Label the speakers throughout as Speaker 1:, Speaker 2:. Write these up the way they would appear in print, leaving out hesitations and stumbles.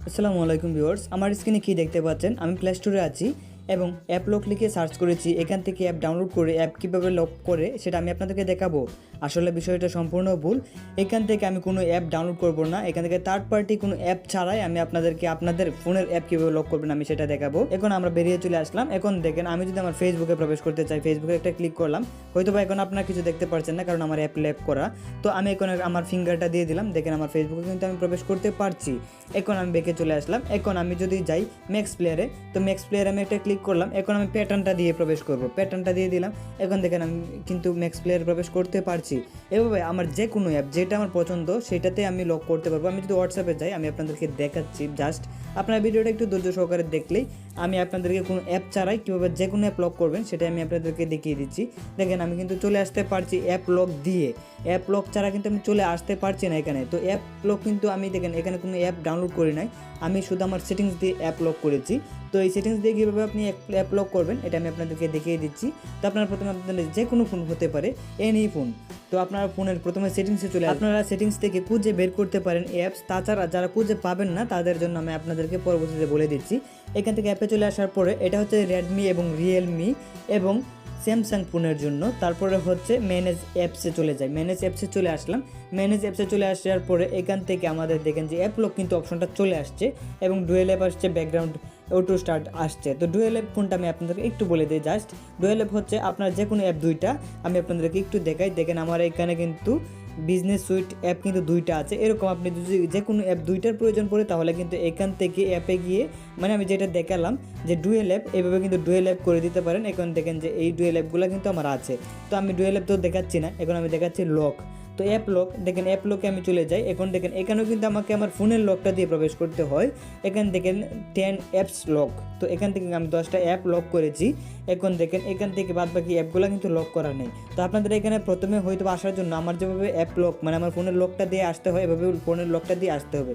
Speaker 1: আসসালামু আলাইকুম ভিউয়ার্স, আমার স্ক্রিনে কি দেখতে পাচ্ছেন, আমি প্লে স্টোরে আছি এবং অ্যাপ লক লিখে সার্চ করেছি। এখান থেকে অ্যাপ ডাউনলোড করে অ্যাপ কীভাবে লক করে সেটা আমি আপনাদেরকে দেখাবো। আসলে বিষয়টা সম্পূর্ণ ভুল। এখান থেকে আমি কোনো অ্যাপ ডাউনলোড করব না, এখান থেকে থার্ড পার্টি কোনো অ্যাপ ছাড়াই আমি আপনাদেরকে আপনাদের ফোনের অ্যাপ কীভাবে লক করবেন আমি সেটা দেখাবো। এখন আমরা বেরিয়ে চলে আসলাম। এখন দেখেন, আমি যদি আমার ফেসবুকে প্রবেশ করতে চাই, ফেসবুকে একটা ক্লিক করলাম। হয়তো বা এখন আপনারা কিছু দেখতে পাচ্ছেন না, কারণ আমার অ্যাপ ল্যাপ করা। তো আমি এখন আমার ফিঙ্গারটা দিয়ে দিলাম, দেখেন আমার ফেসবুকে কিন্তু আমি প্রবেশ করতে পারছি। এখন আমি বেঁকে চলে আসলাম। এখন আমি যদি যাই ম্যাক্স প্লেয়ারে, তো ম্যাক্স প্লেয়ারে আমি একটা ক্লিক করলাম। এখন আমি প্যাটার্নটা দিয়ে প্রবেশ করব, প্যাটার্নটা দিয়ে দিলাম। এখন দেখেন আমি কিন্তু ম্যাক্স প্লেয়ারে প্রবেশ করতে পারছি। এভাবে আমার যে কোনো অ্যাপ যেটা আমার পছন্দ সেটাতে আমি লক করতে পারবো। আমি যদি হোয়াটসঅ্যাপে যাই, আমি আপনাদেরকে দেখাচ্ছি। জাস্ট আপনার ভিডিওটা একটু ধৈর্য সহকারে দেখলেই আমি আপনাদেরকে কোনো অ্যাপ ছাড়াই কীভাবে যে কোনো অ্যাপ লক করবেন সেটাই আমি আপনাদেরকে দেখিয়ে দিচ্ছি। দেখেন আমি কিন্তু চলে আসতে পারছি অ্যাপ লক দিয়ে। অ্যাপ লক ছাড়া কিন্তু আমি চলে আসতে পারছি না এখানে। তো অ্যাপ লক কিন্তু আমি দেখেন এখানে কোনো অ্যাপ ডাউনলোড করি নাই, আমি শুধু আমার সেটিংস দিয়ে অ্যাপ লক করেছি। তো এই সেটিংস দিয়ে কীভাবে আপনি অ্যাপ লক করবেন এটা আমি আপনাদেরকে দেখিয়ে দিচ্ছি। তো আপনারা প্রথমে আপনাদের যে কোনো ফোন হতে পারে, এনি ফোন। তো আপনারা ফোনের প্রথমে সেটিংসে চলে আপনারা সেটিংস থেকে খুঁজে বের করতে পারেন অ্যাপস। তাছাড়া যারা খুঁজে পাবেন না তাদের জন্য আমি আপনাদেরকে পরবর্তীতে বলে দিচ্ছি। এখান থেকে অ্যাপে চলে আসার পরে এটা হচ্ছে রেডমি এবং রিয়েলমি এবং স্যামসাং ফোনের জন্য। তারপরে হচ্ছে ম্যানেজ অ্যাপসে চলে যায়, ম্যানেজ অ্যাপসে চলে আসলাম। ম্যানেজ অ্যাপসে চলে আসার পরে এখান থেকে আমাদের দেখেন যে অ্যাপ লক কিন্তু অপশনটা চলে আসছে এবং ডুয়েল অ্যাপ আসছে, ব্যাকগ্রাউন্ড অটো স্টার্ট আসছে। তো ডুয়েল অ্যাপ কোনটা আমি আপনাদেরকে একটু বলে দিই। জাস্ট ডুয়েল অ্যাপ হচ্ছে আপনার যে কোনো অ্যাপ দুইটা, আমি আপনাদেরকে একটু দেখাই। দেখেন আমার এখানে কিন্তু বিজনেস সুইট অ্যাপ কিন্তু দুইটা আছে। এরকম আপনি যদি যে কোনো অ্যাপ দুইটার প্রয়োজন পড়ে তাহলে কিন্তু এখান থেকে অ্যাপে গিয়ে, মানে আমি যেটা দেখালাম যে ডুয়েল অ্যাপ, এইভাবে কিন্তু ডুয়েল অ্যাপ করে দিতে পারেন। এখন দেখেন যে এই ডুয়েল অ্যাপগুলো কিন্তু আমার আছে। তো আমি ডুয়েল অ্যাপ তো দেখাচ্ছি না, এখন আমি দেখাচ্ছি লক। তো অ্যাপ লক, দেখেন অ্যাপ লকে আমি চলে যাই। এখন দেখেন এখানেও কিন্তু আমাকে আমার ফোনের লকটা দিয়ে প্রবেশ করতে হয়। এখানে দেখেন 10 অ্যাপস লক। তো এখান থেকে আমি 10টা অ্যাপ লক করেছি। এখন দেখেন এখান থেকে বাদ বাকি অ্যাপগুলো কিন্তু লক করা নেই। তো আপনাদের এখানে প্রথমে হয়তো আসার জন্য আমার যেভাবে অ্যাপ লক, মানে আমার ফোনের লকটা দিয়ে আসতে হয়, এভাবে ফোনের লকটা দিয়ে আসতে হবে।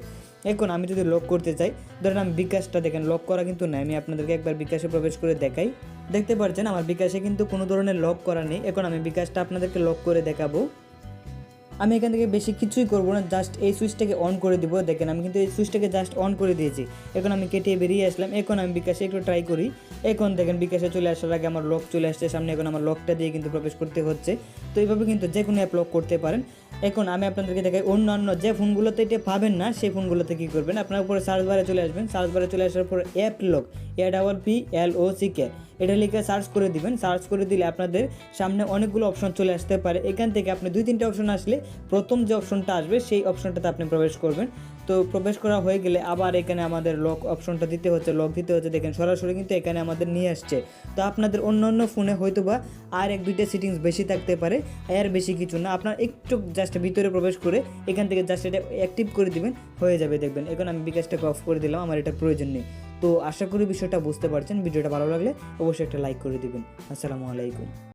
Speaker 1: এখন আমি যদি লক করতে চাই, ধরেন আমি বিকাশটা দেখেন লক করা কিন্তু নাই। আমি আপনাদেরকে একবার বিকাশে প্রবেশ করে দেখাই। দেখতে পাচ্ছেন আমার বিকাশে কিন্তু কোনো ধরনের লক করা নেই। এখন আমি বিকাশটা আপনাদেরকে লক করে দেখাবো। আমি এখান থেকে বেশি কিছুই করবো না, জাস্ট এই সুইচটাকে অন করে দিব। দেখেন আমি কিন্তু এই সুইচটাকে জাস্ট অন করে দিয়েছি। এখন আমি কেটে বেরিয়ে আসলাম। এখন আমি বিকাশে একটু ট্রাই করি। এখন দেখেন বিকাশে চলে আসার আগে আমার লক চলে আসছে সামনে। এখন আমার লকটা দিয়ে কিন্তু প্রবেশ করতে হচ্ছে। তো এইভাবে কিন্তু যে কোনো অ্যাপ লক করতে পারেন। এখন আমি আপনাদেরকে দেখাই অন্যান্য যে ফোনগুলোতে এটা পাবেন না সেই ফোনগুলোতে কী করবেন। আপনার উপরে সার্চ বারে চলে আসবেন। সার্চ বারে চলে আসার পর অ্যাপ লক, APPLOCK, এটা লিখে সার্চ করে দিবেন। সার্চ করে দিলে আপনাদের সামনে অনেকগুলো অপশন চলে আসতে পারে। এখান থেকে আপনি 2-3টে অপশন আসলে প্রথম যে অপশনটা আসবে সেই অপশনটাতে আপনি প্রবেশ করবেন। তো প্রবেশ করা হয়ে গেলে আবার এখানে আমাদের লক অপশনটা দিতে হচ্ছে, লক দিতে হচ্ছে। দেখেন সরাসরি কিন্তু এখানে আমাদের নিয়ে আসছে। তো আপনাদের অন্য অন্য ফোনে হয়তো বা আর 1-2টা সেটিংস বেশি থাকতে পারে, এর বেশি কিছু না। আপনার একটু জাস্ট ভিতরে প্রবেশ করে এখান থেকে জাস্ট এটা অ্যাক্টিভ করে দিবেন, হয়ে যাবে। দেখবেন এখন আমি বিকাশটাকে অফ করে দিলাম, আমার এটা প্রয়োজন নেই। তো আশা করি বিষয়টা বুঝতে পারছেন। ভিডিওটা ভালো লাগলে অবশ্যই একটা লাইক করে দিবেন। আসসালামু আলাইকুম।